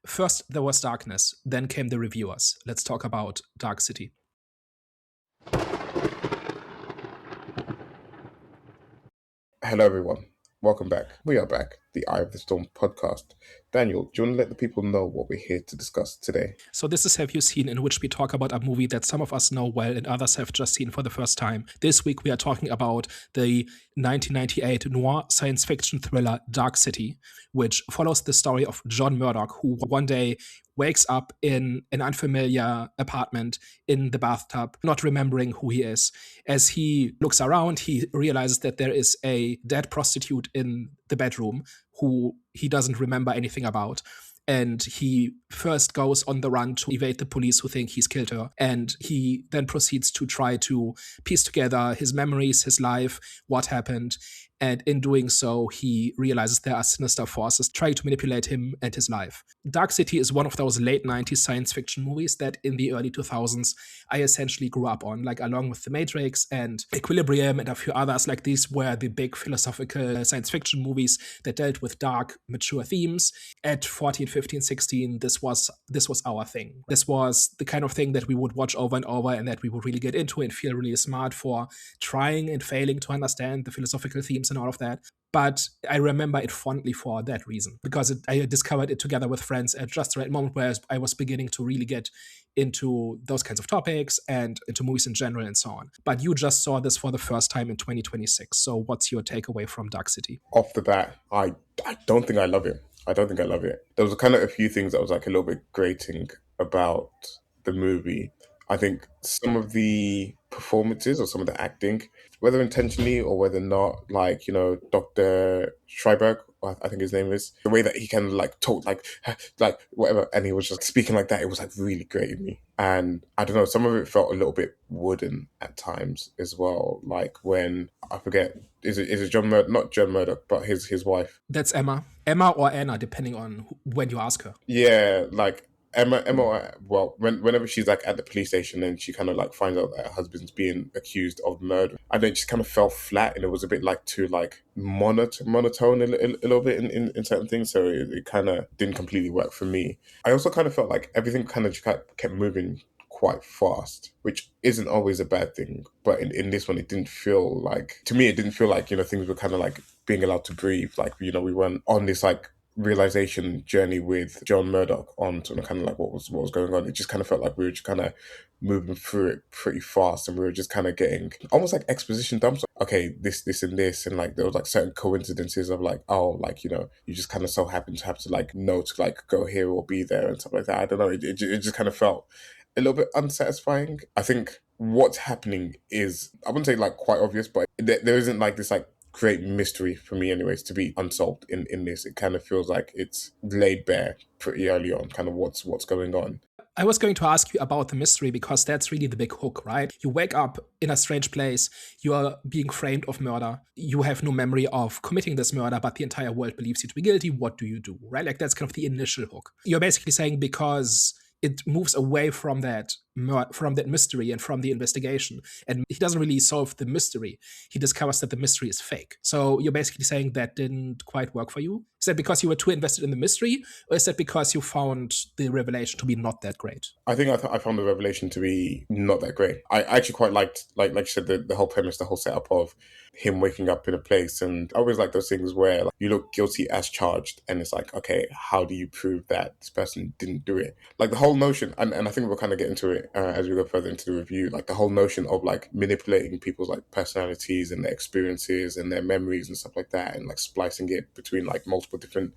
First, there was Darkness, then came the reviewers. Let's talk about Dark City. Hello, everyone. Welcome back. We are back, the Eye of the Storm podcast. Daniel, do you want to let the people know what we're here to discuss today? So this is Have You Seen, in which we talk about a movie that some of us know well and others have just seen for the first time. This week we are talking about the 1998 noir science fiction thriller Dark City, which follows the story of John Murdoch, who one day wakes up in an unfamiliar apartment in the bathtub, not remembering who he is. As he looks around, he realizes that there is a dead prostitute in the bedroom who he doesn't remember anything about. And he first goes on the run to evade the police who think he's killed her. And he then proceeds to try to piece together his memories, his life, what happened. And in doing so, he realizes there are sinister forces trying to manipulate him and his life. Dark City is one of those late 90s science fiction movies that in the early 2000s I essentially grew up on, like along with The Matrix and Equilibrium and a few others. Like these were the big philosophical science fiction movies that dealt with dark, mature themes. At 14, 15, 16, this was our thing. This was the kind of thing that we would watch over and over and that we would really get into and feel really smart for trying and failing to understand the philosophical themes and all of that. But I remember it fondly for that reason, because I discovered it together with friends at just the right moment where I was beginning to really get into those kinds of topics and into movies in general and so on. But you just saw this for the first time in 2026. So what's your takeaway from Dark City? Off the bat, I don't think I love it. I don't think I love it. There was kind of a few things that was like a little bit grating about the movie. I think some of the performances or some of the acting, whether intentionally or whether not, like, Dr. Schreiberg, I think his name is, the way that he kind of like talked, like whatever, and he was just speaking like that, it was like really grating me. And I don't know, some of it felt a little bit wooden at times as well. Like when, I forget, is it John Murdoch, not John Murdoch, but his wife. That's Emma or Anna, depending on when you ask her. Yeah, like Emma. Well, whenever she's like at the police station and she kind of like finds out that her husband's being accused of murder, I think she kind of fell flat, and it was a bit like too like monotone a little bit in certain things. So it kind of didn't completely work for me. I also kind of felt like everything kind of just kept moving quite fast, which isn't always a bad thing. But in this one, it didn't feel like, to me, it didn't feel like, things were kind of like being allowed to breathe. Like, we weren't on this like realization journey with John Murdoch on sort of kind of like what was going on. It just kind of felt like we were just kind of moving through it pretty fast, and we were just kind of getting almost like exposition dumps. Okay, this and this, and like there was like certain coincidences of like, oh, like, you just kind of so happen to have to like know to like go here or be there and stuff like that. I don't know. It just kind of felt a little bit unsatisfying. I think what's happening is, I wouldn't say like quite obvious, but there isn't like this like great mystery for me anyways to be unsolved in this. It kind of feels like it's laid bare pretty early on, kind of what's going on. I was going to ask you about the mystery because that's really the big hook, right? You wake up in a strange place, you are being framed of murder, you have no memory of committing this murder, but the entire world believes you to be guilty. What do you do, right? Like that's kind of the initial hook. You're basically saying because it moves away from that mystery and from the investigation, and he doesn't really solve the mystery. He discovers that the mystery is fake. So you're basically saying that didn't quite work for you. Is that because you were too invested in the mystery, or is that because you found the revelation to be not that great? I think I found the revelation to be not that great. I actually quite liked, like you said, the whole premise, the whole setup of him waking up in a place. And I always like those things where like, you look guilty as charged, and it's like, okay, how do you prove that this person didn't do it? Like the whole notion, and I think we'll kind of get into it as we go further into the review, like the whole notion of like manipulating people's like personalities and their experiences and their memories and stuff like that, and like splicing it between like multiple different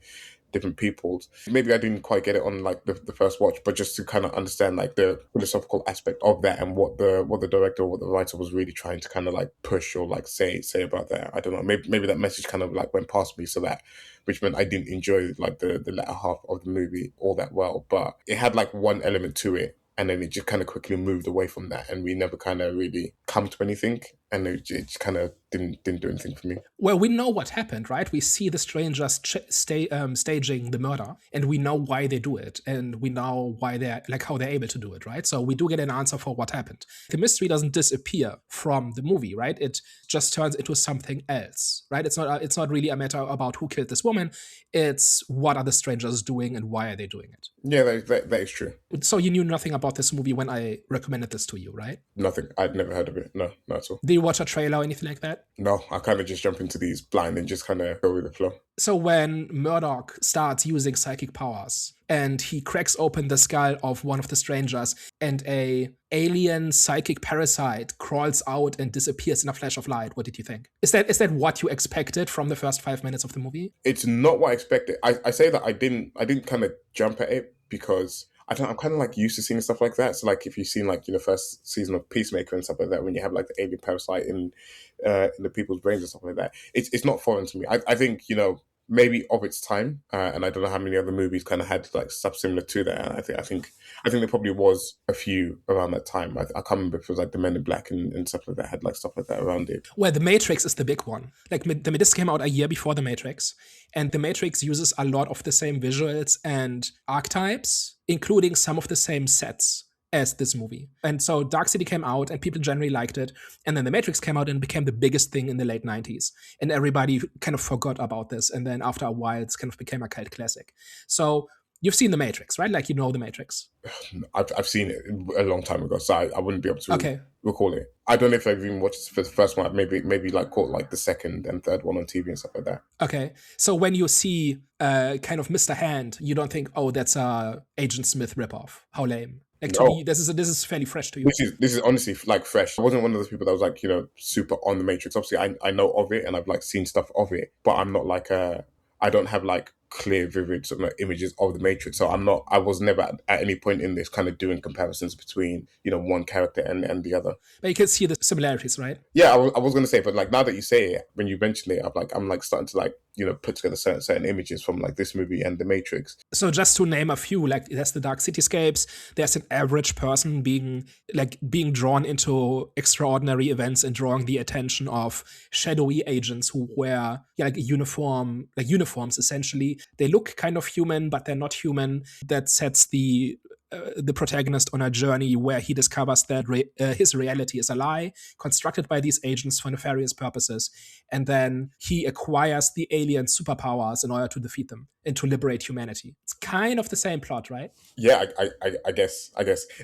peoples. Maybe I didn't quite get it on like the first watch, but just to kind of understand like the philosophical aspect of that and what the director or what the writer was really trying to kind of like push or like say about that. I don't know. Maybe that message kind of like went past me, so that, which meant I didn't enjoy like the latter half of the movie all that well. But it had like one element to it, and then it just kind of quickly moved away from that, and we never kind of really come to anything. and it kind of didn't do anything for me. Well, we know what happened, right? We see the strangers staging the murder, and we know why they do it, and we know why they're like how they're able to do it, right? So we do get an answer for what happened. The mystery doesn't disappear from the movie, right? It just turns into something else, right? It's not really a matter about who killed this woman. It's what are the strangers doing and why are they doing it. Yeah, that is true. So you knew nothing about this movie when I recommended this to you, right? Nothing. I'd never heard of it. No, not at all. Did you watch a trailer or anything like that? No, I kind of just jump into these blind and just kind of go with the flow. So when Murdoch starts using psychic powers and he cracks open the skull of one of the strangers and a alien psychic parasite crawls out and disappears in a flash of light, what did you think? Is that what you expected from the first 5 minutes of the movie? It's not what I expected. I say that I didn't kind of jump at it because I'm kind of like used to seeing stuff like that. So like if you've seen like, first season of Peacemaker and stuff like that, when you have like the alien parasite in the people's brains and stuff like that, it's not foreign to me. I think, maybe of its time, and I don't know how many other movies kind of had like stuff similar to that. And I think there probably was a few around that time. I can't remember if it was like the Men in Black and stuff like that had like stuff like that around it. Well, The Matrix is the big one. Like this came out a year before The Matrix, and The Matrix uses a lot of the same visuals and archetypes, including some of the same sets as this movie. And so Dark City came out and people generally liked it. And then The Matrix came out and became the biggest thing in the late 90s. And everybody kind of forgot about this. And then after a while, it's kind of became a cult classic. So you've seen The Matrix, right? Like, The Matrix. I've seen it a long time ago, so I wouldn't be able to recall it. I don't know if I've even watched the first one. Maybe like caught like the second and third one on TV and stuff like that. Okay, so when you see kind of Mr. Hand, you don't think, oh, that's a Agent Smith ripoff. How lame. Like to me, this is fairly fresh to you. This is honestly like fresh. I wasn't one of those people that was like, super on the Matrix. Obviously, I know of it and I've like seen stuff of it, but I'm not like I don't have like clear, vivid sort of images of the Matrix. So I was never at any point in this kind of doing comparisons between, one character and the other. But you can see the similarities, right? Yeah, I was going to say, but like now that you say it, when you mentioned it, I'm like starting to like, put together certain images from like this movie and the Matrix. So just to name a few, like there's the dark cityscapes, there's an average person being drawn into extraordinary events and drawing the attention of shadowy agents who wear uniforms essentially. They look kind of human, but they're not human. That sets the protagonist on a journey where he discovers that his reality is a lie constructed by these agents for nefarious purposes, and then he acquires the alien superpowers in order to defeat them and to liberate humanity. It's kind of the same plot, right? Yeah, I guess.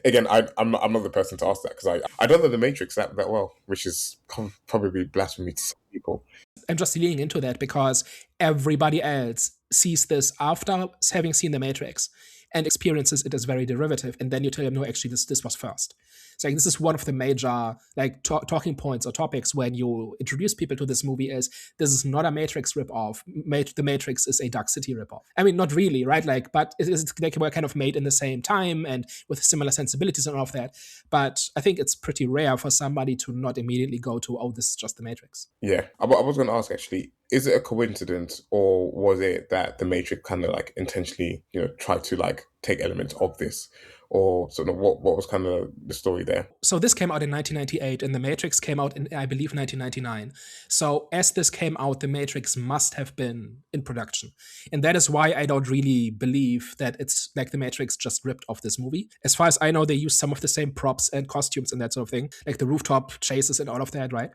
Again, I'm not the person to ask that because I don't know the Matrix that well, which is probably blasphemy to some people. I'm just leaning into that because everybody else sees this after having seen the Matrix and experiences it as very derivative, and then you tell them, no, actually, this was first. So this is one of the major talking points or topics when you introduce people to this movie is this is not a Matrix ripoff. The Matrix is a Dark City ripoff. I mean, not really, right? But they were kind of made in the same time and with similar sensibilities and all of that. But I think it's pretty rare for somebody to not immediately go to, oh, this is just the Matrix. Yeah, I was going to ask actually, is it a coincidence or was it that the Matrix kind of like intentionally, tried to like take elements of this? Or sort of what was kind of the story there? So this came out in 1998 and The Matrix came out in, I believe, 1999. So as this came out, The Matrix must have been in production. And that is why I don't really believe that it's like The Matrix just ripped off this movie. As far as I know, they used some of the same props and costumes and that sort of thing, like the rooftop chases and all of that, right?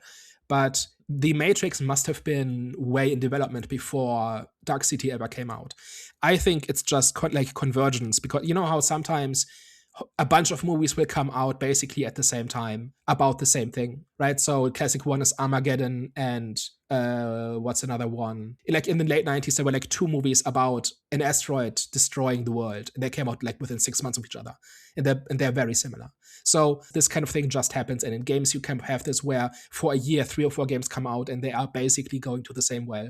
But The Matrix must have been way in development before Dark City ever came out. I think it's just like convergence, because you know how sometimes a bunch of movies will come out basically at the same time about the same thing, right? So classic one is Armageddon and what's another one? Like in the late 90s, there were like two movies about an asteroid destroying the world. And they came out like within 6 months of each other. And they're very similar. So this kind of thing just happens. And in games, you can have this where for a year, 3 or 4 games come out and they are basically going to the same well.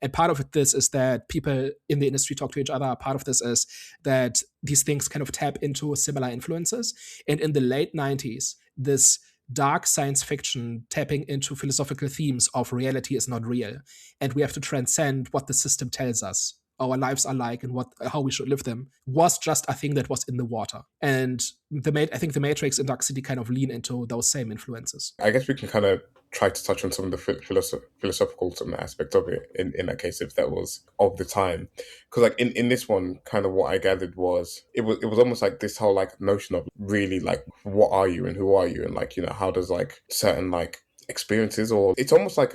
And part of this is that people in the industry talk to each other. Part of this is that these things kind of tap into similar influences. And in the late 90s, this dark science fiction tapping into philosophical themes of reality is not real. And we have to transcend what the system tells us our lives are like and how we should live them was just a thing that was in the water. And I think The Matrix and Dark City kind of lean into those same influences. I guess we can kind of try to touch on some of the philosophical some aspect of it in that case, if that was of the time. Because like in this one, kind of what I gathered was it was almost like this whole like notion of really like what are you and who are you, and like, you know, how does like certain like experiences, or it's almost like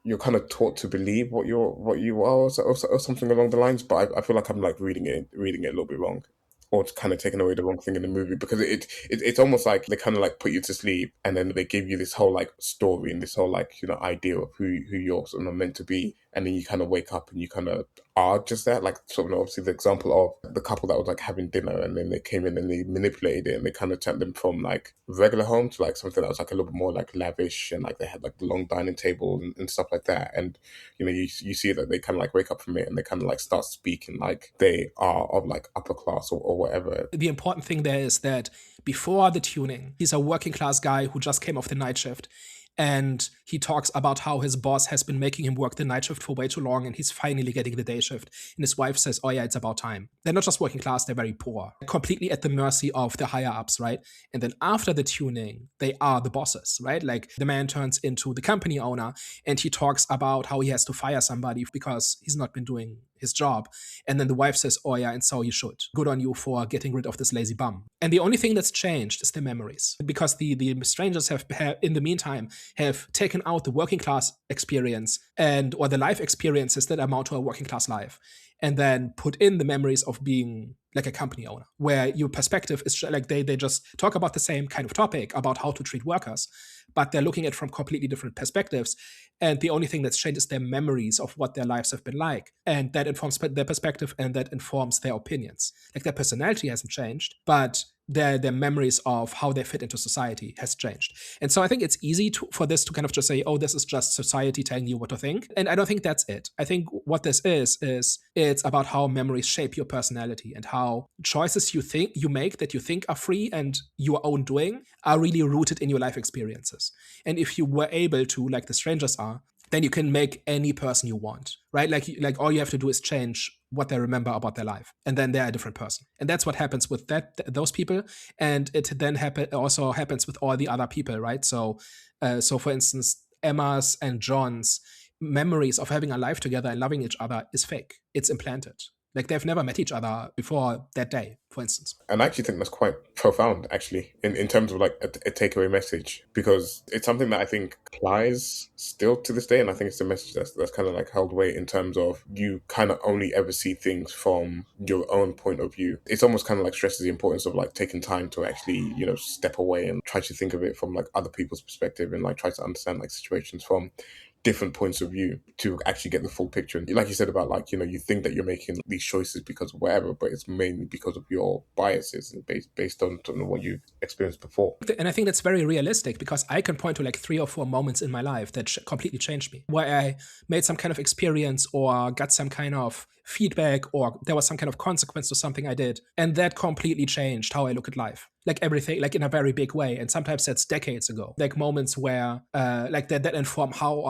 you're kind of taught to believe what you are, or something along the lines. But I feel like I'm like reading it a little bit wrong, or it's kind of taking away the wrong thing in the movie, because it's almost like they kind of like put you to sleep, and then they give you this whole like story and this whole like, you know, idea of who you're sort of meant to be, and then you kind of wake up and you kind of are just that. Like sort of obviously the example of the couple that was like having dinner, and then they came in and they manipulated it, and they kind of turned them from like regular home to like something that was like a little bit more like lavish, and like they had like the long dining table and stuff like that. And you know, you see that they kind of like wake up from it, and they kind of like start speaking like they are of like upper class, or whatever. The important thing there is that before the tuning, he's a working class guy who just came off the night shift. And he talks about how his boss has been making him work the night shift for way too long, and he's finally getting the day shift. And his wife says, oh yeah, it's about time. They're not just working class, they're very poor. Completely at the mercy of the higher ups, right? And then after the tuning, they are the bosses, right? Like the man turns into the company owner, and he talks about how he has to fire somebody because he's not been doing his job. And then the wife says, oh yeah, and so you should. Good on you for getting rid of this lazy bum. And the only thing that's changed is the memories, because the strangers have in the meantime have taken out the working class experience or the life experiences that amount to a working class life, and then put in the memories of being like a company owner, where your perspective is like they just talk about the same kind of topic about how to treat workers, but they're looking at it from completely different perspectives. And the only thing that's changed is their memories of what their lives have been like. And that informs their perspective, and that informs their opinions. Like their personality hasn't changed, but their memories of how they fit into society has changed. And so I think it's easy for this to kind of just say, oh, this is just society telling you what to think. And I don't think that's it. I think what this is it's about how memories shape your personality, and how choices you make that you think are free and your own doing are really rooted in your life experiences. And if you were able to, like the strangers are, then you can make any person you want, right? Like all you have to do is change what they remember about their life, and then they're a different person. And that's what happens with those people, and it then also happens with all the other people, right? So for instance, Emma's and John's memories of having a life together and loving each other is fake. It's implanted. Like they've never met each other before that day, for instance. And I actually think that's quite profound, actually, in terms of like a takeaway message, because it's something that I think applies still to this day. And I think it's a message that's kind of like held weight in terms of you kind of only ever see things from your own point of view. It's almost kind of like stresses the importance of like taking time to actually, you know, step away and try to think of it from like other people's perspective, and like try to understand like situations from different points of view to actually get the full picture. And like you said about like, you know, you think that you're making these choices because of whatever, but it's mainly because of your biases and based on what you've experienced before. And I think that's very realistic, because I can point to like 3 or 4 moments in my life that completely changed me, where I made some kind of experience or got some kind of feedback, or there was some kind of consequence to something I did, and that completely changed how I look at life. Like everything, like in a very big way. And sometimes that's decades ago. Like moments where like that inform how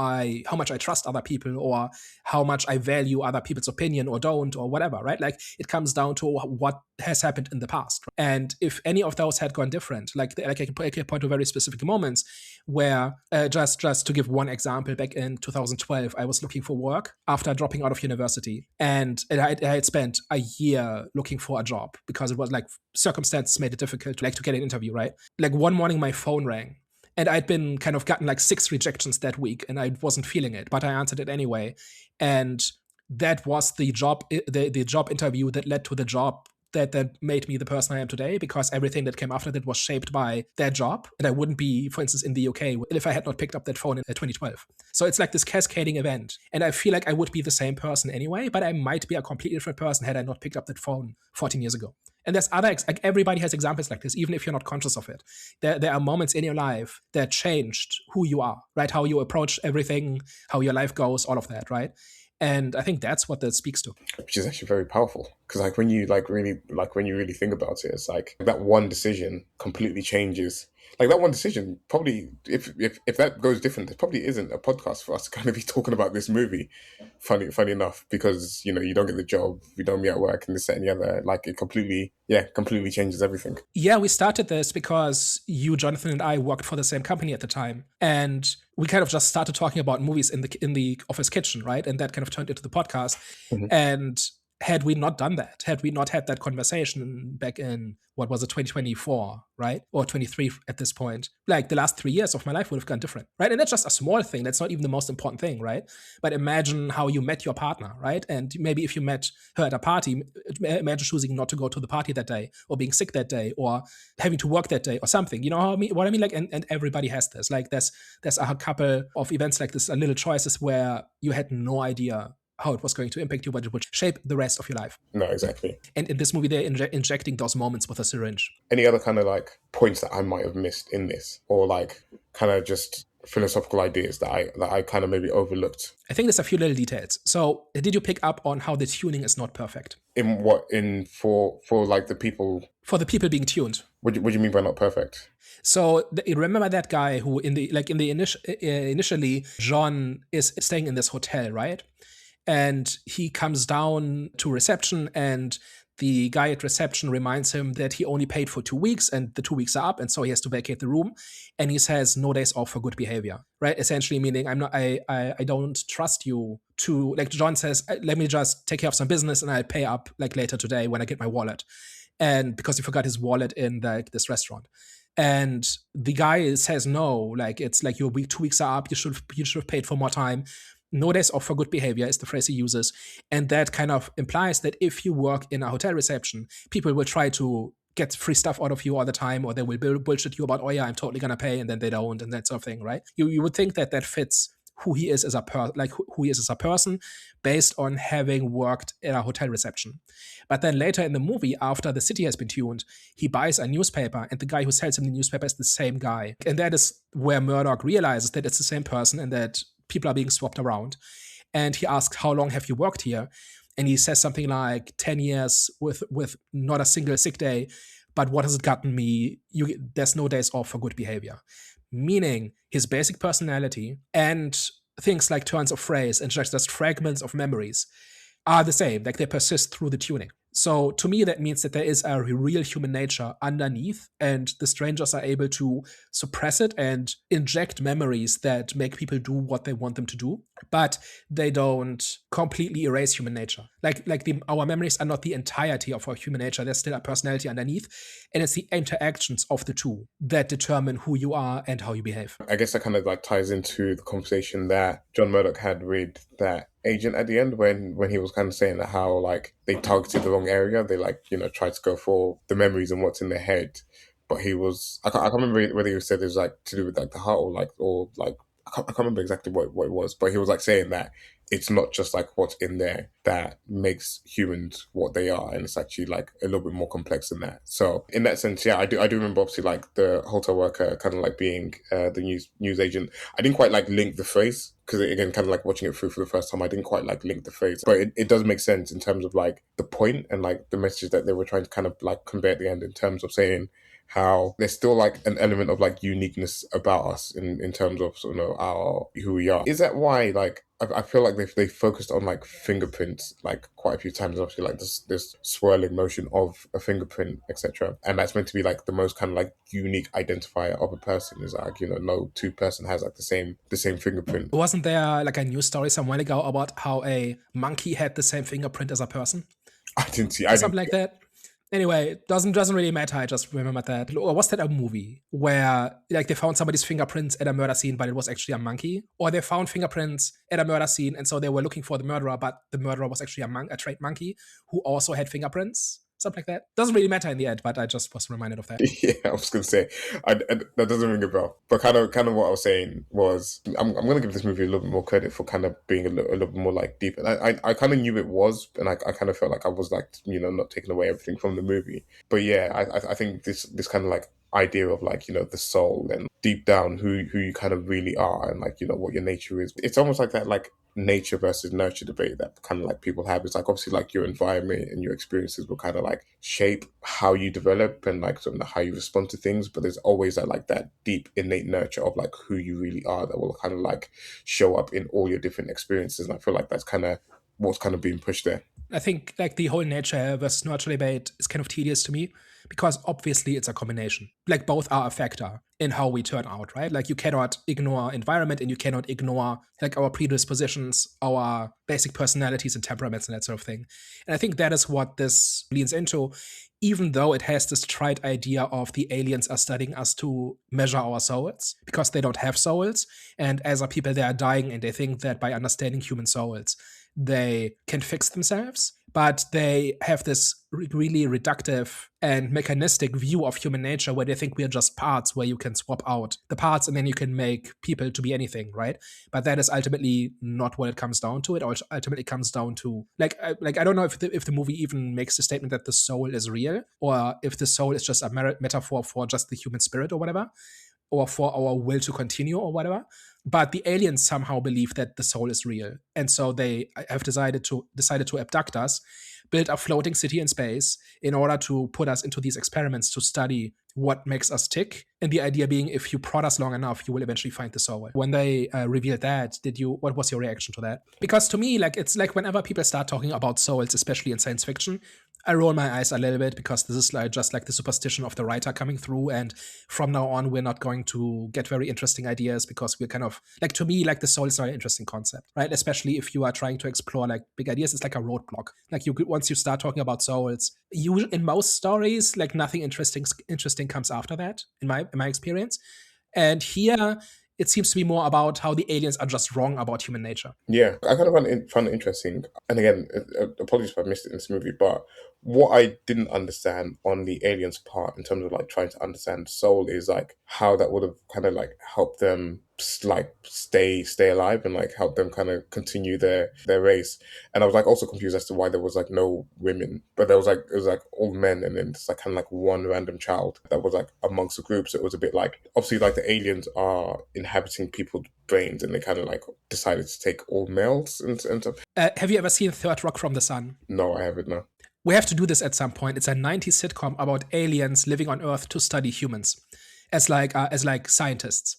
much I trust other people, or how much I value other people's opinion or don't, or whatever, right? Like it comes down to what has happened in the past. And if any of those had gone different, like I can point to very specific moments where just to give one example, back in 2012, I was looking for work after dropping out of university. And I had spent a year looking for a job, because it was like circumstances made it difficult to get an interview, right? Like one morning my phone rang, and I'd been kind of gotten like 6 rejections that week, and I wasn't feeling it, but I answered it anyway. And that was the job interview that led to the job that made me the person I am today, because everything that came after that was shaped by that job. And I wouldn't be, for instance, in the UK if I had not picked up that phone in 2012. So it's like this cascading event. And I feel like I would be the same person anyway, but I might be a completely different person had I not picked up that phone 14 years ago. And there's like everybody has examples like this, even if you're not conscious of it. There are moments in your life that changed who you are, right? How you approach everything, how your life goes, all of that, right? And I think that's what that speaks to. Which is actually very powerful. Because like when you really think about it, it's like that one decision completely changes. Like that one decision probably, if that goes different, there probably isn't a podcast for us to kind of be talking about this movie. Funny enough, because you don't get the job, you don't be at work, and this, that, and the other. Like it completely changes everything. Yeah, we started this because you, Jonathan, and I worked for the same company at the time, and we kind of just started talking about movies in the office kitchen, right? And that kind of turned into the podcast. Mhm. And had we not done that, had we not had that conversation back in, what was it, 2024, right? Or 23 at this point, like the last 3 years of my life would have gone different, right? And that's just a small thing. That's not even the most important thing, right? But imagine how you met your partner, right? And maybe if you met her at a party, imagine choosing not to go to the party that day, or being sick that day, or having to work that day, or something. You know what I mean? Like, and everybody has this. Like, there's a couple of events like this, little choices where you had no idea how it was going to impact you, but it would shape the rest of your life. No, exactly. And in this movie, they're injecting those moments with a syringe. Any other kind of like points that I might have missed in this, or like kind of just philosophical ideas that I kind of maybe overlooked? I think there's a few little details. So, did you pick up on how the tuning is not perfect? For like the people? For the people being tuned. What do you mean by not perfect? So remember that guy who initially John is staying in this hotel, right? And he comes down to reception, and the guy at reception reminds him that he only paid for 2 weeks and the 2 weeks are up, and so he has to vacate the room. And he says, "No days off for good behavior," right? Essentially meaning, I don't trust you to, like John says, "Let me just take care of some business and I'll pay up like later today when I get my wallet." And because he forgot his wallet in this restaurant. And the guy says, "No, like it's like your 2 weeks are up. You should have paid for more time. No days off for good behavior," is the phrase he uses. And that kind of implies that if you work in a hotel reception, people will try to get free stuff out of you all the time, or they will bullshit you about, "Oh yeah, I'm totally gonna pay," and then they don't, and that sort of thing, right? You would think that fits who he is as a who he is as a person, based on having worked in a hotel reception. But then later in the movie, after the city has been tuned, he buys a newspaper, and the guy who sells him the newspaper is the same guy. And that is where Murdoch realizes that it's the same person and that people are being swapped around. And he asks, "How long have you worked here?" And he says something like 10 years with not a single sick day. But what has it gotten me? There's no days off for good behavior. Meaning his basic personality and things like turns of phrase and just fragments of memories are the same. Like they persist through the tuning. So to me, that means that there is a real human nature underneath, and the strangers are able to suppress it and inject memories that make people do what they want them to do, but they don't completely erase human nature. Our memories are not the entirety of our human nature. There's still a personality underneath, and it's the interactions of the two that determine who you are and how you behave. I guess that kind of like ties into the conversation that John Murdoch had with that agent at the end, when he was kind of saying that how like they targeted the wrong area. They tried to go for the memories and what's in their head, but I can't remember whether he said it was like to do with like the heart or I can't remember exactly what it was, but he was like saying that it's not just like what's in there that makes humans what they are, and it's actually like a little bit more complex than that. So in that sense, yeah, I do remember obviously like the hotel worker kind of like being the news agent. I didn't quite like link the phrase, because again, kind of like watching it through for the first time, I didn't quite like link the phrase, but it does make sense in terms of like the point and like the message that they were trying to kind of like convey at the end, in terms of saying how there's still like an element of like uniqueness about us in terms of sort of our who we are. Is that why like I feel like they focused on like fingerprints like quite a few times, obviously like this swirling motion of a fingerprint, etc. And that's meant to be like the most kind of like unique identifier of a person, is like, no two person has like the same fingerprint. Wasn't there like a news story some while ago about how a monkey had the same fingerprint as a person? I didn't see something like that. Anyway, doesn't really matter. I just remembered that. Or was that a movie where like they found somebody's fingerprints at a murder scene, but it was actually a monkey? Or they found fingerprints at a murder scene, and so they were looking for the murderer, but the murderer was actually a trained monkey who also had fingerprints? Something like that. Doesn't really matter in the end, but I just was reminded of that. Yeah, I was going to say, that doesn't ring a bell. But kind of what I was saying was, I'm going to give this movie a little bit more credit for kind of being a little bit more like deep. And I kind of knew it was, and I kind of felt like I was like, not taking away everything from the movie. But yeah, I think this kind of like idea of like, the soul and deep down who you kind of really are, and like, what your nature is. It's almost like that, like nature versus nurture debate that kind of like people have. It's like obviously like your environment and your experiences will kind of like shape how you develop and like sort of how you respond to things, but there's always that like that deep innate nurture of like who you really are that will kind of like show up in all your different experiences. And I feel like that's kind of what's kind of being pushed there. I think like the whole nature versus nurture debate is kind of tedious to me because obviously it's a combination. Like both are a factor in how we turn out, right? Like you cannot ignore environment and you cannot ignore like our predispositions, our basic personalities and temperaments and that sort of thing. And I think that is what this leans into, even though it has this trite idea of the aliens are studying us to measure our souls because they don't have souls. And as are people, they are dying and they think that by understanding human souls, they can fix themselves, but they have this really reductive and mechanistic view of human nature where they think we are just parts where you can swap out the parts and then you can make people to be anything, right? But that is ultimately not what it comes down to. It ultimately comes down to like I don't know if the movie even makes the statement that the soul is real or if the soul is just a metaphor for just the human spirit or whatever, or for our will to continue or whatever. But the aliens somehow believe that the soul is real, and so they have decided to abduct us, build a floating city in space in order to put us into these experiments to study what makes us tick. And the idea being, if you prod us long enough, you will eventually find the soul. When they revealed that, what was your reaction to that? Because to me, like it's like whenever people start talking about souls, especially in science fiction, I roll my eyes a little bit because this is like just like the superstition of the writer coming through. And from now on, we're not going to get very interesting ideas because we're kind of like, to me, like the soul is not an interesting concept, right? Especially if you are trying to explore like big ideas, it's like a roadblock. Like you could, once you start talking about souls, you in most stories, like nothing interesting comes after that, in my experience. And here, it seems to be more about how the aliens are just wrong about human nature. Yeah, I kind of found it interesting. And again, apologies if I missed it in this movie, but what I didn't understand on the aliens part in terms of like trying to understand soul is like how that would have kind of like helped them like stay alive and like help them kind of continue their race. And I was like also confused as to why there was like no women, but there was like it was like all men and then it's like kind of like one random child that was like amongst the group. So it was a bit like obviously like the aliens are inhabiting people's brains and they kind of like decided to take all males and stuff. Have you ever seen Third Rock from the Sun? No, I haven't. No. We have to do this at some point. It's a 90s sitcom about aliens living on Earth to study humans as like scientists.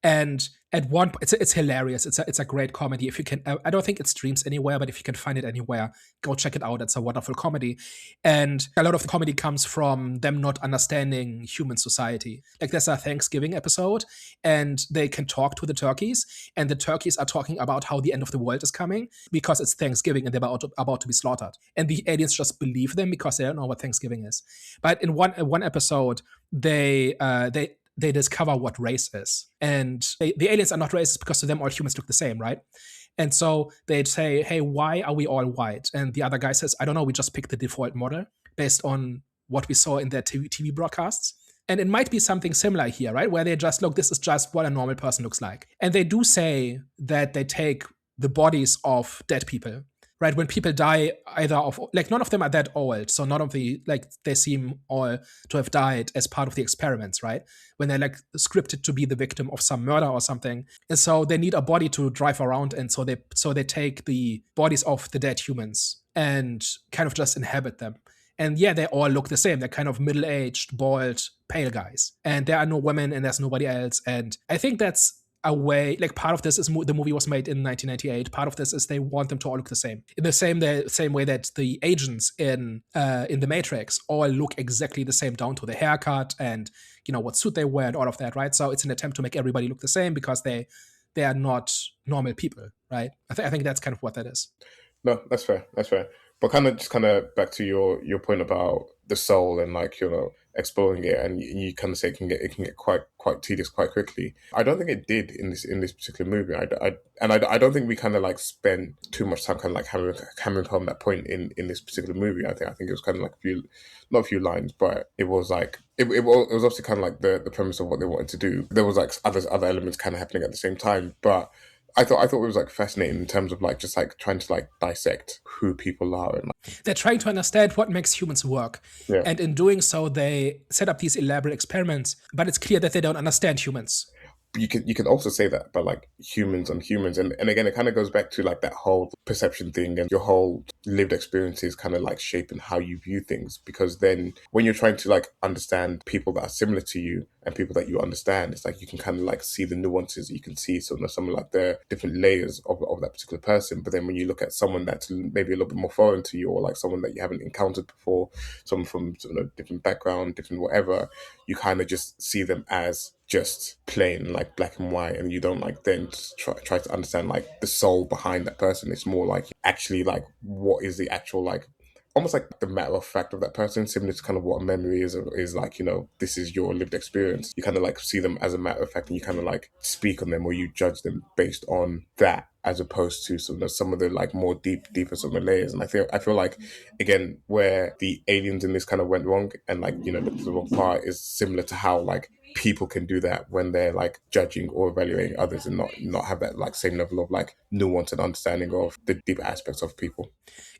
And at one point, it's hilarious. It's a great comedy. If you can, I don't think it streams anywhere, but if you can find it anywhere, go check it out. It's a wonderful comedy. And a lot of the comedy comes from them not understanding human society. Like there's a Thanksgiving episode, and they can talk to the turkeys, and the turkeys are talking about how the end of the world is coming because it's Thanksgiving and they're about to be slaughtered. And the aliens just believe them because they don't know what Thanksgiving is. But in one episode, they discover what race is. And the aliens are not racist because to them all humans look the same, right? And so they'd say, hey, why are we all white? And the other guy says, I don't know, we just picked the default model based on what we saw in their TV broadcasts. And it might be something similar here, right? Where they just look, this is just what a normal person looks like. And they do say that they take the bodies of dead people, right? When people die, either of, like, none of them are that old. So none of the, like, they seem all to have died as part of the experiments, right? When they're like scripted to be the victim of some murder or something. And so they need a body to drive around. And so they take the bodies of the dead humans and kind of just inhabit them. And yeah, they all look the same. They're kind of middle-aged, bald, pale guys. And there are no women and there's nobody else. And I think that's a way, like part of this is the movie was made in 1998. Part of this is they want them to all look the same. In the same way that the agents in The Matrix all look exactly the same down to the haircut and, you know, what suit they wear and all of that, right? So it's an attempt to make everybody look the same because they are not normal people, right? I think that's kind of what that is. No, that's fair. That's fair. But kind of back to your point about the soul and like, you know, exploring it, and you kind of say it can get quite tedious quite quickly. I don't think it did in this particular movie. I don't think we kind of like spent too much time kind of like hammering home that point in this particular movie. I think it was kind of like not a few lines, but it was like it was obviously kind of like the premise of what they wanted to do. There was like other elements kind of happening at the same time, but I thought it was like fascinating in terms of like just like trying to like dissect who people are and like, they're trying to understand what makes humans work. Yeah. And in doing so, they set up these elaborate experiments, but it's clear that they don't understand humans. you can also say that about like humans on humans, and again it kind of goes back to like that whole perception thing, and your whole lived experiences kind of like shaping how you view things, because then when you're trying to like understand people that are similar to you and people that you understand, it's like you can kind of like see the nuances, you can see some of like the different layers of that particular person. But then when you look at someone that's maybe a little bit more foreign to you, or like someone that you haven't encountered before, someone from different background, different whatever, you kind of just see them as just plain like black and white, and you don't like then try to understand like the soul behind that person. It's more like actually like what is the actual like almost like the matter of fact of that person, similar to kind of what a memory is like, this is your lived experience. You kind of like see them as a matter of fact, and you kind of like speak on them, or you judge them based on that, as opposed to some of the like more deeper sort of layers. And I feel like again, where the aliens in this kind of went wrong, and like the wrong part is similar to how like people can do that when they're like judging or evaluating others, and not have that like same level of like nuance and understanding of the deeper aspects of people.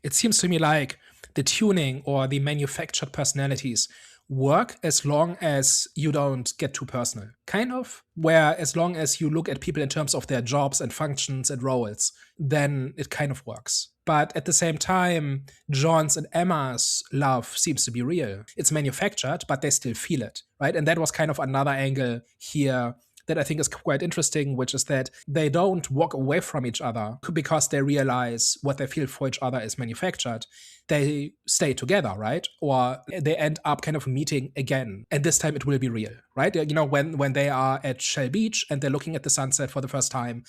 It seems to me like the tuning or the manufactured personalities work as long as you don't get too personal. Kind of. Where as long as you look at people in terms of their jobs and functions and roles, then it kind of works. But at the same time, John's and Emma's love seems to be real. It's manufactured, but they still feel it, right? And that was kind of another angle here that I think is quite interesting, which is that they don't walk away from each other because they realize what they feel for each other is manufactured. They stay together, right? Or they end up kind of meeting again. And this time it will be real, right? When they are at Shell Beach and they're looking at the sunset for the first time,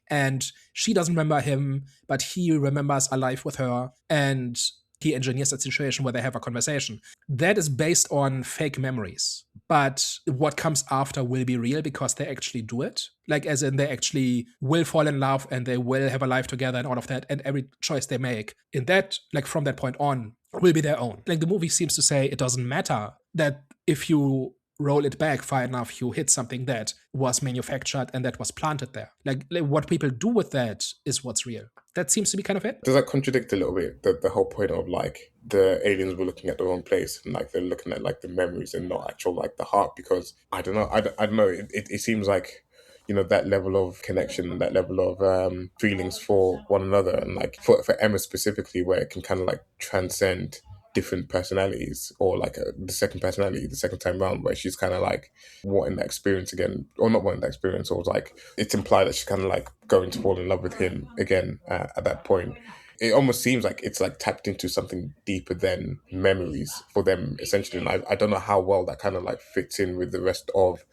and she doesn't remember him, but he remembers a life with her, and he engineers a situation where they have a conversation. That is based on fake memories. But what comes after will be real because they actually do it. Like, as in, they actually will fall in love and they will have a life together and all of that. And every choice they make in that, like, from that point on, will be their own. Like, the movie seems to say it doesn't matter that if you roll it back far enough, you hit something that was manufactured and that was planted there. Like what people do with that is what's real. That seems to be kind of it. Does that contradict a little bit the whole point of like the aliens were looking at the wrong place, and like they're looking at like the memories and not actual like the heart? Because I don't know, I don't know. It seems like that level of connection and that level of feelings for one another, and like for Emma specifically, where it can kind of like transcend different personalities, or like the second personality the second time round, where she's kind of like wanting that experience again, or not wanting that experience, or like it's implied that she's kind of like going to fall in love with him again at that point. It almost seems like it's like tapped into something deeper than memories for them essentially, and I don't know how well that kind of like fits in with the rest of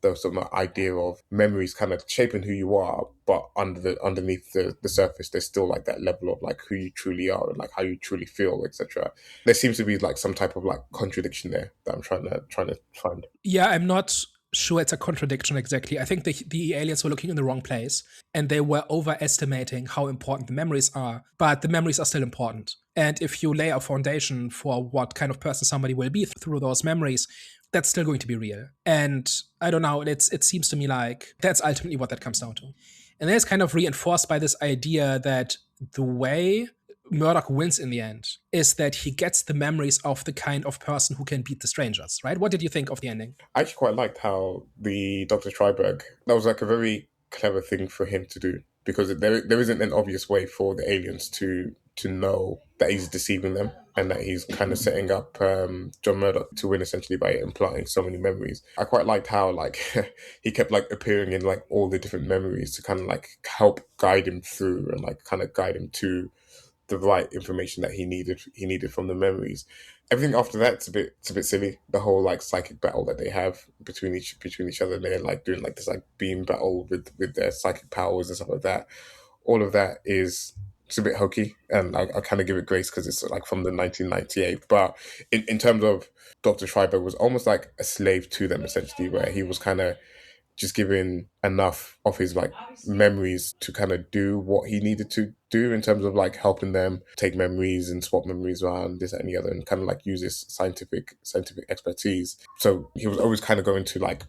the sort of idea of memories kind of shaping who you are, but underneath the surface, there's still like that level of like who you truly are and like how you truly feel, etc. There seems to be like some type of like contradiction there that I'm trying to find. Yeah, I'm not sure it's a contradiction exactly. I think the aliens were looking in the wrong place and they were overestimating how important the memories are, but the memories are still important. And if you lay a foundation for what kind of person somebody will be through those memories, that's still going to be real. And I don't know, it seems to me like that's ultimately what that comes down to. And that's kind of reinforced by this idea that the way Murdoch wins in the end is that he gets the memories of the kind of person who can beat the strangers, right? What did you think of the ending? I actually quite liked how the Dr. Triberg, that was like a very clever thing for him to do, because there isn't an obvious way for the aliens to know that he's deceiving them, and that he's kind of setting up John Murdoch to win essentially by implanting so many memories. I quite liked how like he kept like appearing in like all the different memories to kind of like help guide him through, and like kind of guide him to the right information that he needed from the memories. Everything after that's a bit silly. The whole like psychic battle that they have between each other, and they're like doing like this like beam battle with their psychic powers and stuff like that. All of that is, it's a bit hokey, and I kind of give it grace because it's like from the 1998. But in terms of Dr. Schreiber, was almost like a slave to them essentially, where he was kind of just giving enough of his like memories to kind of do what he needed to do in terms of like helping them take memories and swap memories around, this and the other, and kind of like use his scientific expertise. So he was always kind of going to like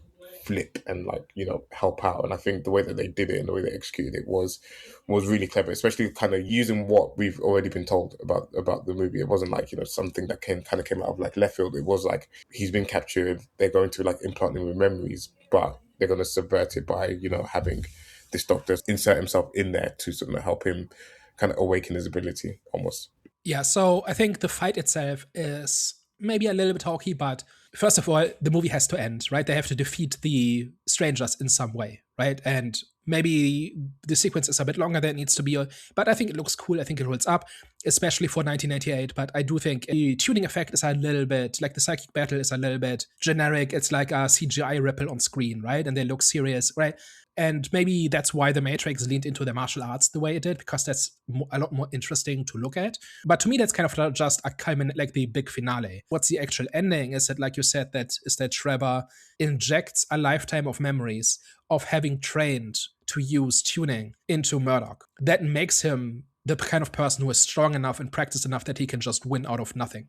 flip and like help out, and I think the way that they did it and the way they executed it was really clever, especially kind of using what we've already been told about the movie. It wasn't like something that came out of like left field. It was like he's been captured, they're going to like implant him with memories, but they're gonna subvert it by, having this doctor insert himself in there to sort of help him kind of awaken his ability almost. Yeah, so I think the fight itself is maybe a little bit hokey, but first of all, the movie has to end, right? They have to defeat the strangers in some way, right? And maybe the sequence is a bit longer than it needs to be, but I think it looks cool. I think it holds up, especially for 1998. But I do think the tuning effect is a little bit, like the psychic battle is a little bit generic. It's like a CGI ripple on screen, right? And they look serious, right? And maybe that's why The Matrix leaned into the martial arts the way it did, because that's a lot more interesting to look at. But to me, that's kind of just a culminate, like the big finale. What's the actual ending? Is that, like you said, that Trevor injects a lifetime of memories of having trained to use tuning into Murdoch. That makes him the kind of person who is strong enough and practiced enough that he can just win out of nothing.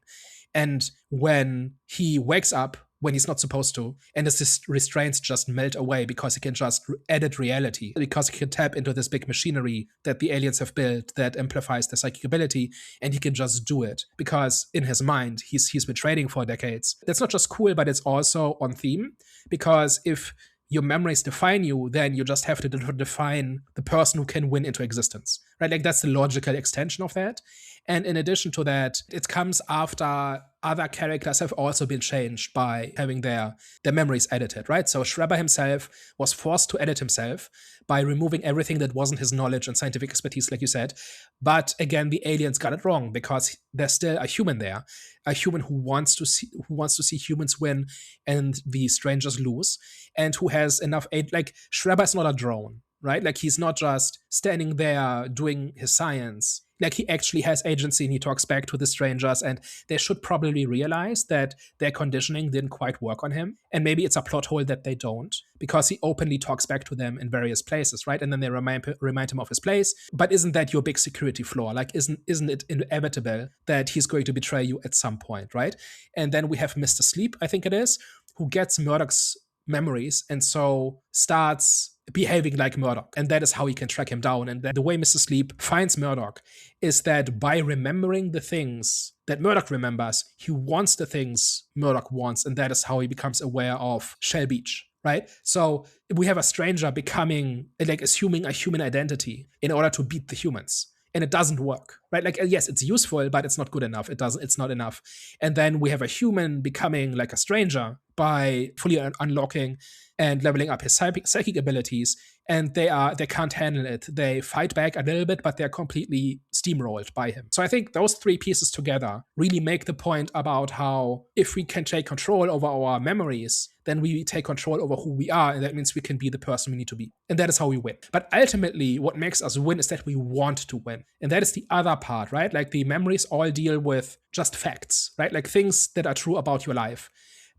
And when he wakes up, when he's not supposed to, and his restraints just melt away because he can just edit reality, because he can tap into this big machinery that the aliens have built that amplifies the psychic ability, and he can just do it because in his mind he's been training for decades. That's not just cool, but it's also on theme, because if your memories define you, then you just have to define the person who can win into existence, right? Like that's the logical extension of that. And in addition to that, it comes after other characters have also been changed by having their memories edited, right? So Schreiber himself was forced to edit himself by removing everything that wasn't his knowledge and scientific expertise, like you said. But again, the aliens got it wrong because there's still a human there, a human who wants to see humans win and the strangers lose, and who has enough aid. Like Schreiber is not a drone, right? Like he's not just standing there doing his science. Like he actually has agency and he talks back to the strangers, and they should probably realize that their conditioning didn't quite work on him. And maybe it's a plot hole that they don't, because he openly talks back to them in various places, right? And then they remind him of his place. But isn't that your big security flaw? Like, isn't it inevitable that he's going to betray you at some point, right? And then we have Mr. Sleep, I think it is, who gets Murdoch's memories and so starts behaving like Murdoch. And that is how he can track him down. And the way Mr. Sleep finds Murdoch is that by remembering the things that Murdoch remembers, he wants the things Murdoch wants. And that is how he becomes aware of Shell Beach, right? So we have a stranger becoming, like, assuming a human identity in order to beat the humans. And it doesn't work, right? Like, yes, it's useful, but it's not good enough. It's not enough. And then we have a human becoming like a stranger by fully unlocking and leveling up his psychic abilities, and they can't handle it. They fight back a little bit, but they're completely steamrolled by him. So I think those three pieces together really make the point about how if we can take control over our memories, then we take control over who we are, and that means we can be the person we need to be. And that is how we win. But ultimately, what makes us win is that we want to win. And that is the other part, right? Like the memories all deal with just facts, right? Like things that are true about your life,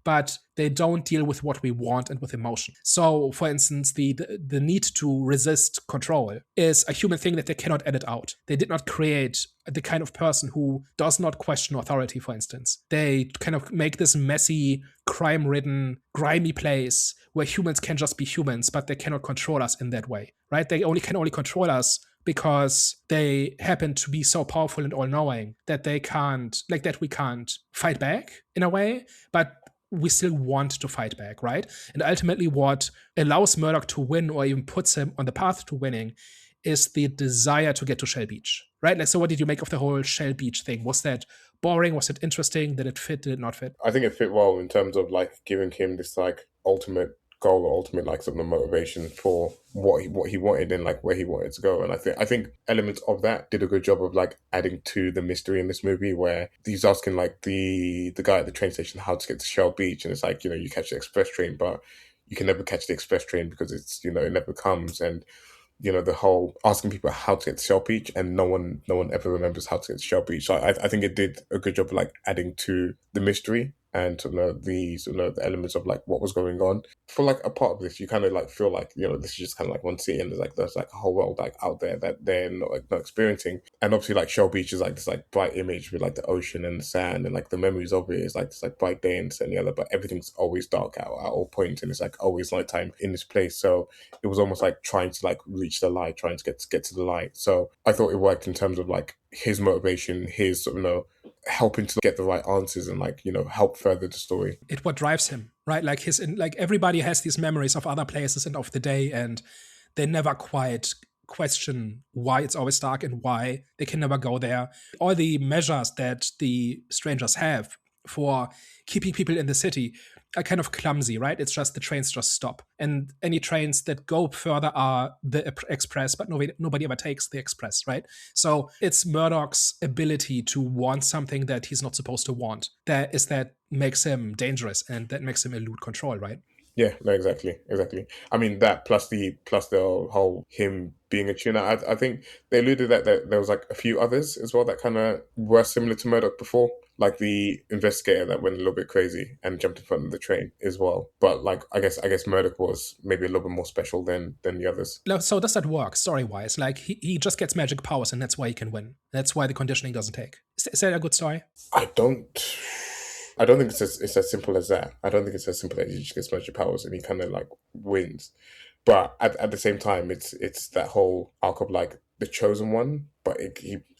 but they don't deal with what we want and with emotion. So, for instance, the need to resist control is a human thing that they cannot edit out. They did not create the kind of person who does not question authority, for instance. They kind of make this messy, crime-ridden, grimy place where humans can just be humans, but they cannot control us in that way, right? They can only control us because they happen to be so powerful and all-knowing that we can't fight back in a way, but we still want to fight back, right? And ultimately what allows Murdoch to win, or even puts him on the path to winning, is the desire to get to Shell Beach, right? Like, so what did you make of the whole Shell Beach thing? Was that boring? Was it interesting? Did it fit? Did it not fit? I think it fit well in terms of like giving him this like ultimate goal or ultimate like sort of motivation for what he wanted and like where he wanted to go. And I think elements of that did a good job of like adding to the mystery in this movie, where he's asking like the guy at the train station how to get to Shell Beach, and it's like, you catch the express train, but you can never catch the express train because it's, it never comes. And the whole asking people how to get to Shell Beach, and no one ever remembers how to get to Shell Beach. So I think it did a good job of like adding to the mystery and the elements of like what was going on. For like a part of this, you kind of like feel like, this is just kind of like one city, and there's like a whole world like out there that they're not experiencing. And obviously like Shell Beach is like this like bright image with like the ocean and the sand, and like the memories of it is like this like bright day and this and the other, but everything's always dark at all points, and it's like always nighttime in this place. So it was almost like trying to like reach the light, trying to get to the light. So I thought it worked in terms of like his motivation, his helping to get the right answers and like, help further the story. It what drives him, right? Like everybody has these memories of other places and of the day, and they never quite question why it's always dark and why they can never go there. All the measures that the strangers have for keeping people in the city are kind of clumsy, right? It's just the trains just stop. And any trains that go further are the express, but nobody ever takes the express, right? So it's Murdoch's ability to want something that he's not supposed to want that makes him dangerous and that makes him elude control, right? Yeah, no, exactly. I mean, that plus the whole him being a tuner. I think they alluded that there was like a few others as well that kind of were similar to Murdoch before, like the investigator that went a little bit crazy and jumped in front of the train as well. But like, I guess Murdoch was maybe a little bit more special than the others. So does that work story wise? Like he just gets magic powers and that's why he can win. That's why the conditioning doesn't take. Is that a good story? I don't think it's as simple as that. I don't think it's as simple as he just gets magic powers and he kind of like wins. But at the same time, it's that whole arc of like the chosen one. But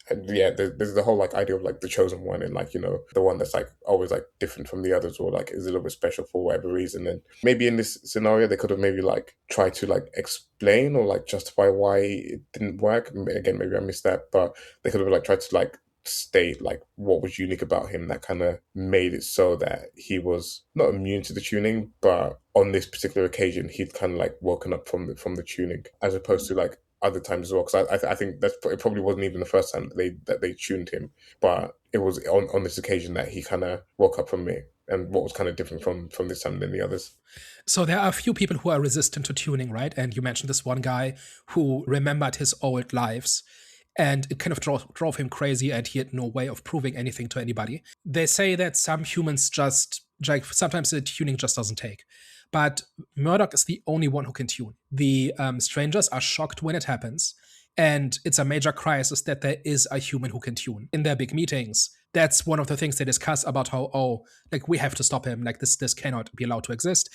there's the whole like idea of like the chosen one and like the one that's like always like different from the others or like is a little bit special for whatever reason. And maybe in this scenario they could have maybe like tried to like explain or like justify why it didn't work. Again, maybe I missed that, but they could have like tried to like state like what was unique about him that kind of made it so that he was not immune to the tuning, but on this particular occasion he'd kind of like woken up from the tuning as opposed to like other times as well. Because I think it probably wasn't even the first time that they tuned him, but it was on this occasion that he kind of woke up from it. And what was kind of different from this time than the others. So there are a few people who are resistant to tuning, right? And you mentioned this one guy who remembered his old lives. And it kind of drove him crazy, and he had no way of proving anything to anybody. They say that some humans just, like, sometimes the tuning just doesn't take. But Murdoch is the only one who can tune. The strangers are shocked when it happens, and it's a major crisis that there is a human who can tune. In their big meetings, that's one of the things they discuss about how, like, we have to stop him, like, this cannot be allowed to exist.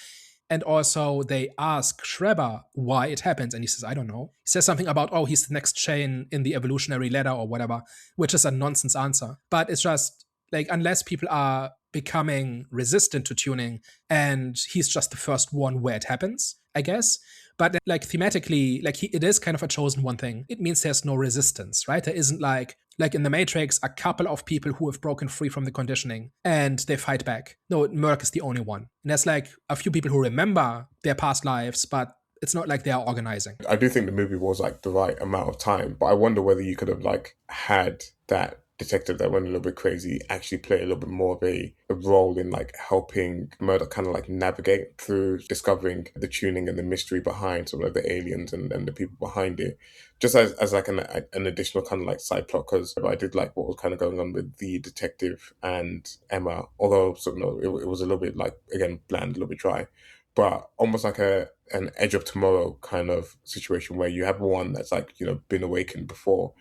And also they ask Schreiber why it happens. And he says, I don't know. He says something about, he's the next chain in the evolutionary ladder or whatever, which is a nonsense answer. But it's just like, unless people are becoming resistant to tuning and he's just the first one where it happens, I guess. But like thematically, like it is kind of a chosen one thing. It means there's no resistance, right? There isn't like in the Matrix, a couple of people who have broken free from the conditioning and they fight back. No, Merc is the only one. And there's like a few people who remember their past lives, but it's not like they are organizing. I do think the movie was like the right amount of time, but I wonder whether you could have like had that detective that went a little bit crazy actually play a little bit more of a role in like helping Murdoch kind of like navigate through discovering the tuning and the mystery behind sort of the aliens and the people behind it, just as like an additional kind of like side plot. Because I did like what was kind of going on with the detective and Emma, although sort of, no, it was a little bit like, again, bland, a little bit dry, but almost like an Edge of Tomorrow kind of situation where you have one that's like been awakened before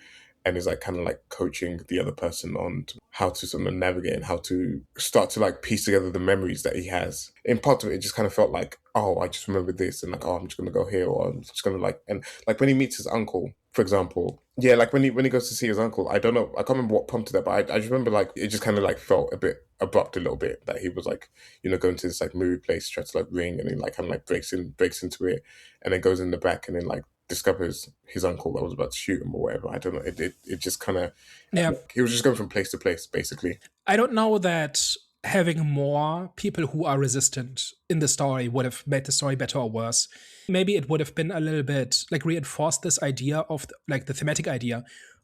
and is like kind of like coaching the other person on how to sort of navigate and how to start to like piece together the memories that he has. In part of it, it just kind of felt like, I just remember this, and like, I'm just gonna go here, or I'm just gonna like, and like when he meets his uncle, for example, yeah, like when he goes to see his uncle, I don't know, I can't remember what prompted that, but I just remember like it just kind of like felt a bit abrupt a little bit that he was like, going to this like movie place, tries to like ring, and then like kind of like breaks into it, and then goes in the back, and then like discovers his uncle that was about to shoot him or whatever. I don't know. It just kind of, yeah. He was just going from place to place, basically. I don't know that having more people who are resistant in the story would have made the story better or worse. Maybe it would have been a little bit like reinforced this idea of like the thematic idea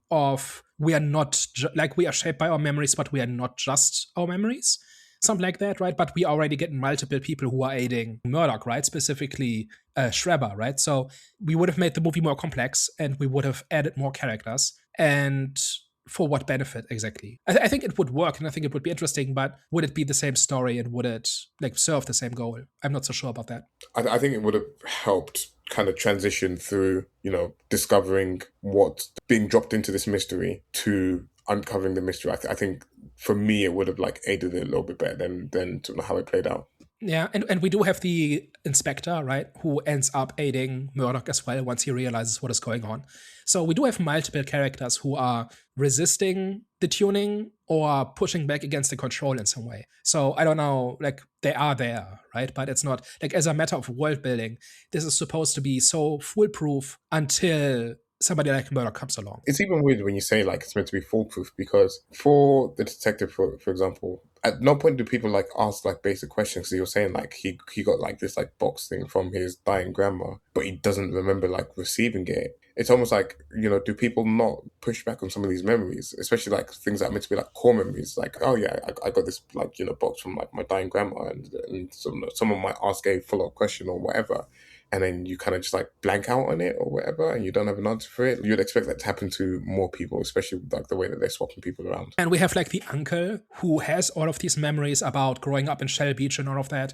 of we are not like we are shaped by our memories, but we are not just our memories. Something like that, right? But we already get multiple people who are aiding Murdoch, right? Specifically Schreiber, right? So we would have made the movie more complex and we would have added more characters. And for what benefit exactly? I think it would work and I think it would be interesting, but would it be the same story and would it like serve the same goal? I'm not so sure about that. I think it would have helped kind of transition through, discovering what's being dropped into this mystery to uncovering the mystery. I think for me, it would have like aided it a little bit better than how it played out. Yeah, and we do have the inspector, right, who ends up aiding Murdoch as well once he realizes what is going on. So we do have multiple characters who are resisting the tuning or pushing back against the control in some way. So I don't know, like they are there, right? But it's not like as a matter of world building, this is supposed to be so foolproof until somebody like Murdoch comes along. It's even weird when you say like it's meant to be foolproof, because for the detective, for example, at no point do people like ask like basic questions. So you're saying like he got like this like box thing from his dying grandma, but he doesn't remember like receiving it. It's almost like, do people not push back on some of these memories, especially like things that are meant to be like core memories? Like, oh yeah, I got this like, box from like my dying grandma, and someone might ask a follow-up question or whatever, and then you kind of just like blank out on it or whatever, and you don't have an answer for it. You'd expect that to happen to more people, especially like the way that they're swapping people around. And we have like the uncle who has all of these memories about growing up in Shell Beach and all of that.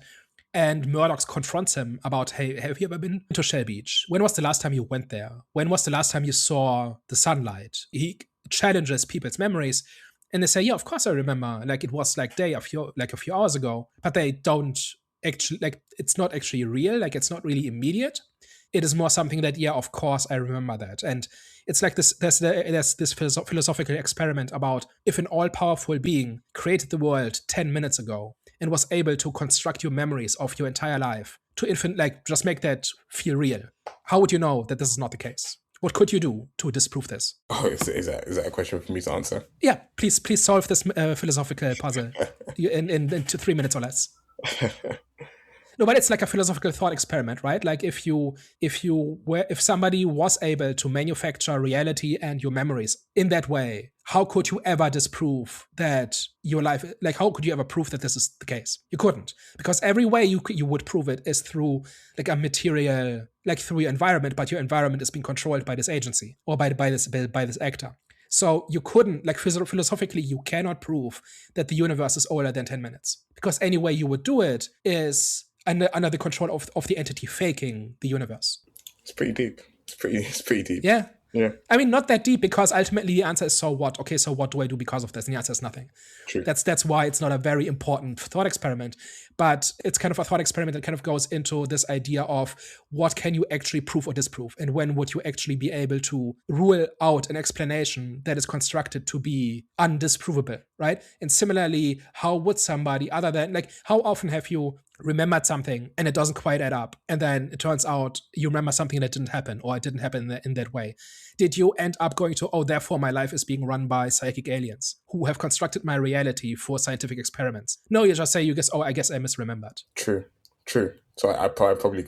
And Murdoch confronts him about, hey, have you ever been to Shell Beach? When was the last time you went there? When was the last time you saw the sunlight? He challenges people's memories, and they say, yeah, of course I remember. Like it was like a few hours ago, but they don't actually, like it's not actually real. Like it's not really immediate. It is more something that, yeah, of course I remember that. And it's like this, there's this philosophical experiment about if an all-powerful being created the world 10 minutes ago and was able to construct your memories of your entire life to like just make that feel real, how would you know that this is not the case? What could you do to disprove this? Oh, is that a question for me to answer? Yeah, please solve this philosophical puzzle in 3 minutes or less. No, but it's like a philosophical thought experiment, right? Like if somebody was able to manufacture reality and your memories in that way, how could you ever disprove that your life, like how could you ever prove that this is the case? You couldn't, because every way you would prove it is through like a material, like through your environment, but your environment is being controlled by this agency or by this actor. So you couldn't, like philosophically, you cannot prove that the universe is older than 10 minutes, because any way you would do it is under the control of the entity faking the universe. It's pretty deep. It's pretty deep. Yeah. Yeah. I mean, not that deep, because ultimately the answer is, so what? Okay, so what do I do because of this? And the answer is nothing. True. That's why it's not a very important thought experiment, but it's kind of a thought experiment that kind of goes into this idea of what can you actually prove or disprove, and when would you actually be able to rule out an explanation that is constructed to be undisprovable, right? And similarly, how would somebody, other than, like, how often have you remembered something and it doesn't quite add up, and then it turns out you remember something that didn't happen, or it didn't happen in that way? Did you end up going to, oh, therefore my life is being run by psychic aliens who have constructed my reality for scientific experiments? No, you just say, you guess, oh, I guess I misremembered. True. So I probably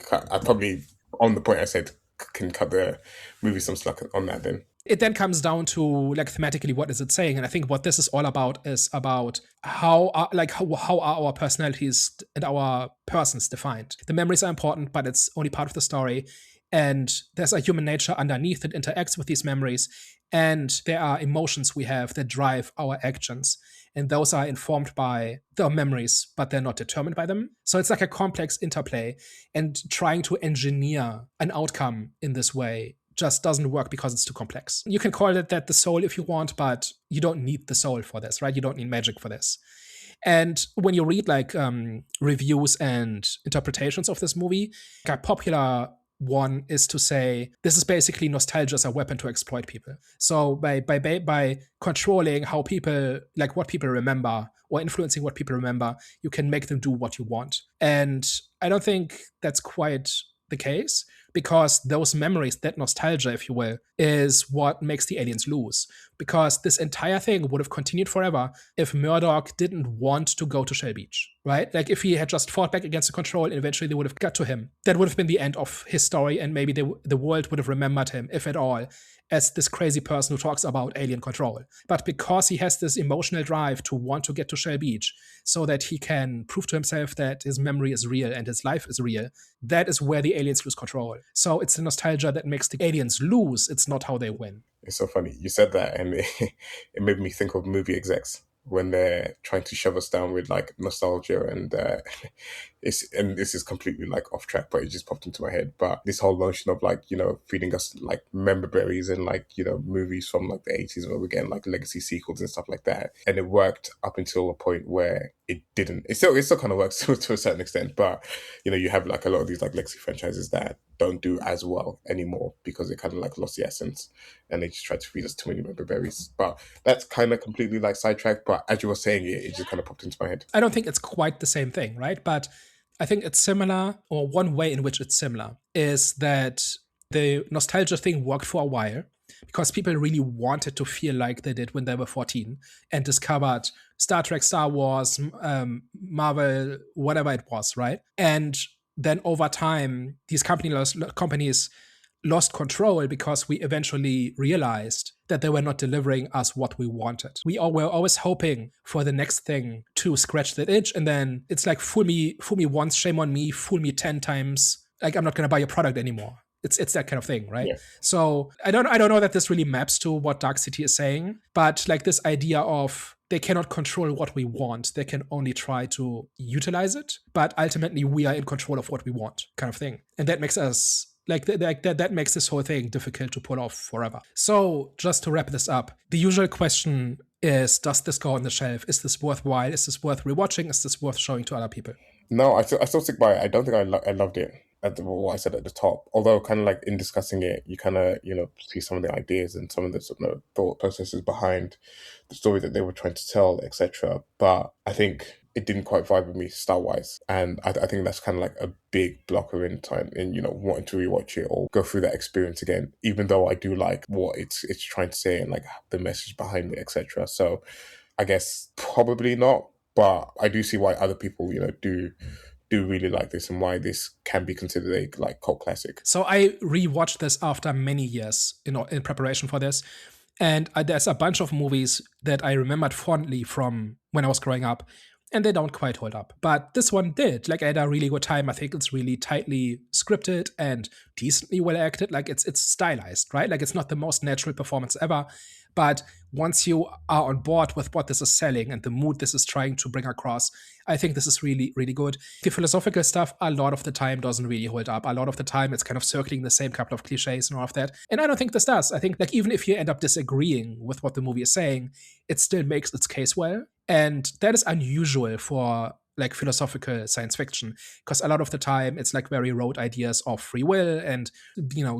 on the point I said, can cut the movie some slack on that then. It then comes down to, like, thematically, what is it saying? And I think what this is all about is about how are our personalities and our persons defined. The memories are important, but it's only part of the story. And there's a human nature underneath that interacts with these memories. And there are emotions we have that drive our actions. And those are informed by the memories, but they're not determined by them. So it's like a complex interplay. And trying to engineer an outcome in this way just doesn't work because it's too complex. You can call it that the soul if you want, but you don't need the soul for this, right? You don't need magic for this. And when you read like reviews and interpretations of this movie, a popular one is to say this is basically nostalgia as a weapon to exploit people. So by controlling how people, like what people remember, or influencing what people remember, you can make them do what you want. And I don't think that's quite the case, because those memories, that nostalgia, if you will, is what makes the aliens lose. Because this entire thing would have continued forever if Murdoch didn't want to go to Shell Beach, right? Like if he had just fought back against the control and eventually they would have got to him, that would have been the end of his story, and maybe the world would have remembered him, if at all, as this crazy person who talks about alien control. But because he has this emotional drive to want to get to Shell Beach so that he can prove to himself that his memory is real and his life is real, that is where the aliens lose control. So it's the nostalgia that makes the aliens lose. It's not how they win. It's so funny. You said that and it made me think of movie execs. when they're trying to shove us down with like nostalgia and this is completely like off track, but it just popped into my head. But this whole notion of like, feeding us like member berries and like, movies from like the 80s where we're getting like legacy sequels and stuff like that. And it worked up until a point where it didn't. It still kind of works to a certain extent, but you have like a lot of these like legacy franchises that don't do as well anymore because they kind of like lost the essence and they just tried to feed us too many member berries. But that's kind of completely like sidetracked. But as you were saying it just kind of popped into my head. I don't think it's quite the same thing, right? But I think it's similar, or one way in which it's similar is that the nostalgia thing worked for a while because people really wanted to feel like they did when they were 14 and discovered Star Trek, Star Wars, Marvel, whatever it was, right? And then over time, these companies lost control because we eventually realized that they were not delivering us what we wanted. We were always hoping for the next thing to scratch that itch, and then it's like fool me once, shame on me, fool me 10 times. Like I'm not gonna buy your product anymore. It's that kind of thing, right? Yeah. So I don't know that this really maps to what Dark City is saying, but like this idea of they cannot control what we want. They can only try to utilize it, but ultimately we are in control of what we want, kind of thing. And that makes us that makes this whole thing difficult to pull off forever. So just to wrap this up, the usual question is, does this go on the shelf? Is this worthwhile? Is this worth rewatching? Is this worth showing to other people? No, I still stick by it. I don't think I loved it at what I said at the top. Although kind of like in discussing it, you kind of, see some of the ideas and some of the sort of thought processes behind the story that they were trying to tell, etc. But I think it didn't quite vibe with me style-wise. And I think that's kind of like a big blocker in time in, wanting to rewatch it or go through that experience again, even though I do like what it's trying to say and like the message behind it, etc. So I guess probably not, but I do see why other people, do really like this and why this can be considered a like cult classic. So I rewatched this after many years, in preparation for this. And there's a bunch of movies that I remembered fondly from when I was growing up, and they don't quite hold up. But this one did. Like, I had a really good time. I think it's really tightly scripted and decently well acted. Like, it's stylized, right? Like, it's not the most natural performance ever. But once you are on board with what this is selling and the mood this is trying to bring across, I think this is really, really good. The philosophical stuff, a lot of the time, doesn't really hold up. A lot of the time, it's kind of circling the same couple of cliches and all of that. And I don't think this does. I think, like, even if you end up disagreeing with what the movie is saying, it still makes its case well. And that is unusual for like philosophical science fiction, because a lot of the time it's like very rote ideas of free will and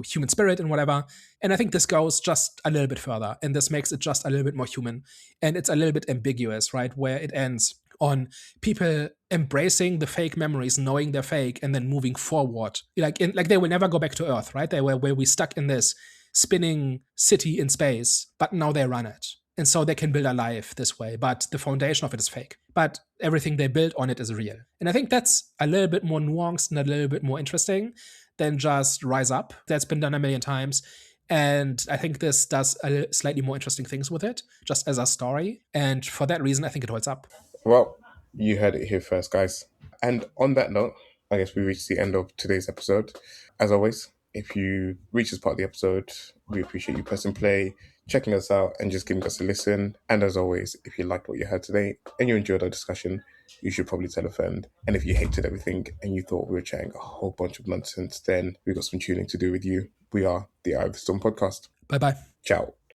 human spirit and whatever. And I think this goes just a little bit further, and this makes it just a little bit more human, and it's a little bit ambiguous, right? Where it ends on people embracing the fake memories, knowing they're fake, and then moving forward. Like they will never go back to Earth, right? They were where we stuck in this spinning city in space, but now they run it. And so they can build a life this way, but the foundation of it is fake. But everything they build on it is real. And I think that's a little bit more nuanced and a little bit more interesting than just Rise Up. That's been done a million times. And I think this does slightly more interesting things with it, just as a story. And for that reason, I think it holds up. Well, you heard it here first, guys. And on that note, I guess we reached the end of today's episode. As always, if you reach this part of the episode, we appreciate you pressing play, checking us out, and just giving us a listen. And as always, if you liked what you heard today and you enjoyed our discussion, you should probably tell a friend. And if you hated everything and you thought we were chatting a whole bunch of nonsense, then we've got some tuning to do with you. We are the Eye of the Storm podcast. Bye-bye. Ciao.